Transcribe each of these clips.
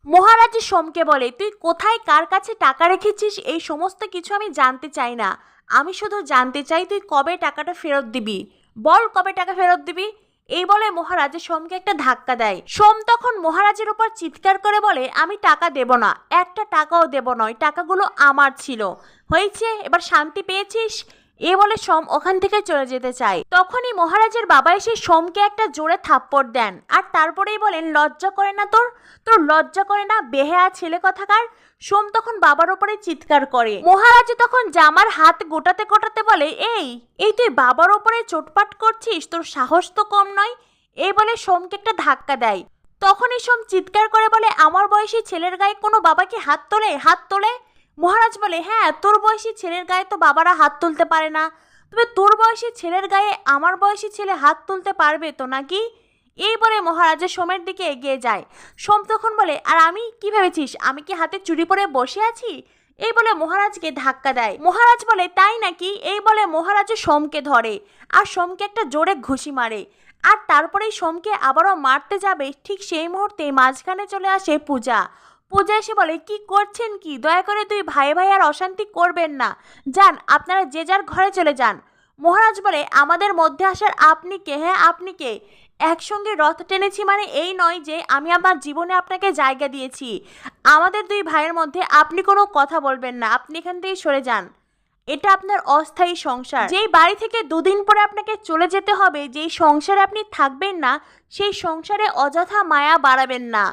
মহারাজ সোমকে বলে, তুই কোথায় কার কাছে টাকা রেখেছিস এই সমস্ত কিছু আমি জানতে চাই না, আমি শুধু জানতে চাই তুই কবে টাকাটা ফেরত দিবি, বল কবে টাকা ফেরত দিবি। এই বলে মহারাজ সোমকে একটা ধাক্কা দেয়। সোম তখন মহারাজের উপর চিৎকার করে বলে, আমি টাকা দেব না, একটা টাকাও দেব নয়, টাকাগুলো আমার ছিল, হয়েছে এবার শান্তি পেয়েছিস। এ বলে সোম ওখান থেকে চলে যেতে চায়। তখনই মহারাজের বাবা এসে সোমকে একটা জোরে থাপ্পড় দেন আর তারপরেই বলেন, লজ্জা করে না তোর, তোর লজ্জা করে না বেহায়া ছেলে কথাকার। সোম তখন বাবার ওপরে চিৎকার করে। মহারাজ তখন জামার হাত গোটাতে গোটাতে বলে, এই এই তুই বাবার ওপরে চোটপাট করছিস, তোর সাহস তো কম নয়। এই বলে সোমকে একটা ধাক্কা দেয়। তখনই সোম চিৎকার করে বলে, আমার বয়সী ছেলের গায়ে কোনো বাবা কি হাত তোলে, হাত তোলে? মহারাজ বলে, হ্যাঁ তোর বয়সী ছেলের গায়ে তো বাবারা হাত তুলতে পারে না, তবে তোর বয়সী ছেলের গায়ে আমার বয়সী ছেলে হাত তুলতে পারবে তো নাকি। এই বলে মহারাজের সোমের দিকে এগিয়ে যায়। সোম তখন বলে, আর আমি কি ভেবেছিস আমি কি হাতে চুরি পরে বসে আছি? এই বলে মহারাজকে ধাক্কা দেয়। মহারাজ বলে, তাই নাকি? এই বলে মহারাজ সোমকে ধরে আর সোমকে একটা জোরে ঘুষি মারে। আর তারপরেই সোমকে আবারও মারতে যাবে, ঠিক সেই মুহূর্তে মাঝখানে চলে আসে পূজা। পূজা এসে বলে, কি করছেন কি, দয়া করে দুই ভাই ভাই আর অশান্তি করবেন না, যান আপনারা যে যার ঘরে চলে যান। মহারাজ বলে, আমাদের মধ্যে আসার আপনি কে? হ্যাঁ আপনি কে? একসঙ্গে রথ টেনেছি মানে এই নয় যে আমি আমার জীবনে আপনাকে জায়গা দিয়েছি। আমাদের দুই ভাইয়ের মধ্যে আপনি কোনো কথা বলবেন না, আপনি এখান থেকে সরে যান, এটা আপনার অস্থায়ী সংসার। যেই বাড়ি থেকে দুদিন পরে আপনাকে চলে যেতে হবে, যেই সংসারে আপনি থাকবেন না, সেই সংসারে অযথা মায়া বাড়াবেন না।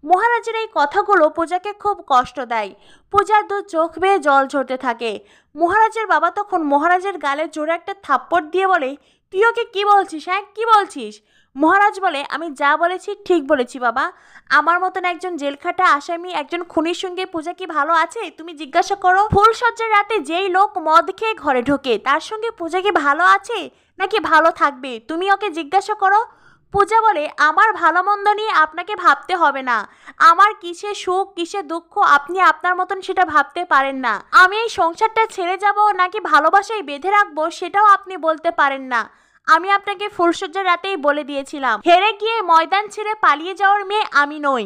মহারাজের এই কথাগুলো পূজাকে খুব কষ্ট দেয়। পূজার দু চোখ বেয়ে জল ঝরতে থাকে। মহারাজের বাবা তখন মহারাজের গালে জোরে একটা থাপ্পড় দিয়ে বলে, তুই ওকে কি বলছিস? হ্যাঁ কি বলছিস? মহারাজ বলে, আমি যা বলেছি ঠিক বলেছি বাবা, আমার মতন একজন জেলখাটা আসামি একজন খুনির সঙ্গে পূজা কি ভালো আছে? তুমি জিজ্ঞাসা করো। ফুলসজ্জার রাতে যেই লোক মদ খেয়ে ঘরে ঢোকে তার সঙ্গে পূজা কি ভালো আছে নাকি ভালো থাকবে? তুমি ওকে জিজ্ঞাসা করো। পূজা বলে, আমার ভালো মন্দ নিয়ে আপনাকে ভাবতে হবে না, আমার কিসে সুখ কিসে দুঃখ আপনি আপনার মতন সেটা ভাবতে পারেন না, আমি এই সংসারটা ছেড়ে যাব নাকি ভালোবাসায় বেঁধে রাখবো সেটাও আপনি বলতে পারেন না। আমি আপনাকে ফুলসজ্জার রাতেই বলে দিয়েছিলাম, হেরে গিয়ে ময়দান ছেড়ে পালিয়ে যাওয়ার মেয়ে আমি নই।